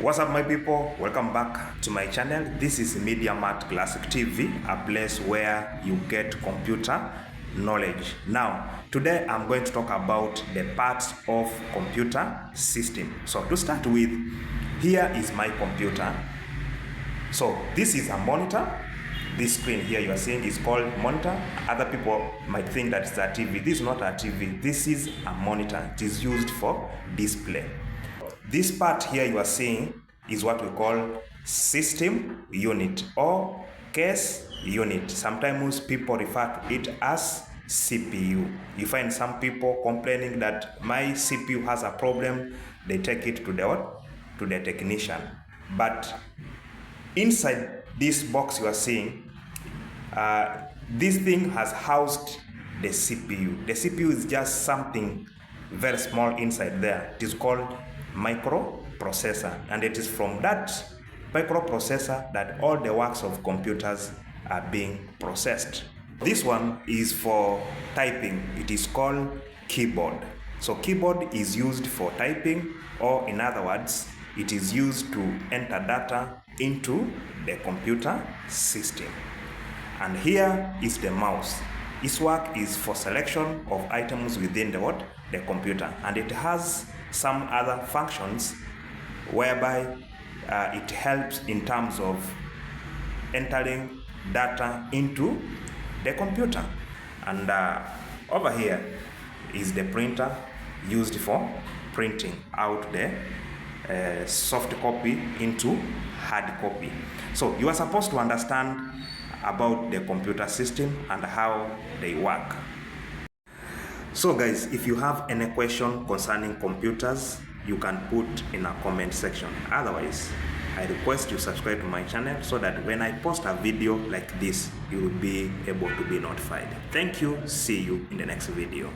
What's up my people, welcome back to my channel. This is Midiamart Classic TV, a place where you get computer knowledge. Now today I'm going to talk about the parts of computer system. So to start with, here is my computer. So this is a monitor. This screen here you are seeing is called monitor. Other people might think that it's a TV. This is not a TV, this is a monitor. It is used for display. This part here you are seeing is what we call system unit or case unit. Sometimes people refer to it as CPU. You find some people complaining that my CPU has a problem. They take it to the technician. But inside this box you are seeing, this thing has housed the CPU. The CPU is just something very small inside there. It is called microprocessor, and it is from that microprocessor that all the works of computers are being processed. This one is for typing. It is called keyboard. So keyboard is used for typing, or in other words, it is used to enter data into the computer system. And here is the mouse. Its work is for selection of items within the computer, and it has some other functions whereby it helps in terms of entering data into the computer. And over here is the printer used for printing out the soft copy into hard copy. So you are supposed to understand about the computer system and how they work. So guys, if you have any question concerning computers, you can put in a comment section. Otherwise, I request you subscribe to my channel so that when I post a video like this, you will be able to be notified. Thank you. See you in the next video.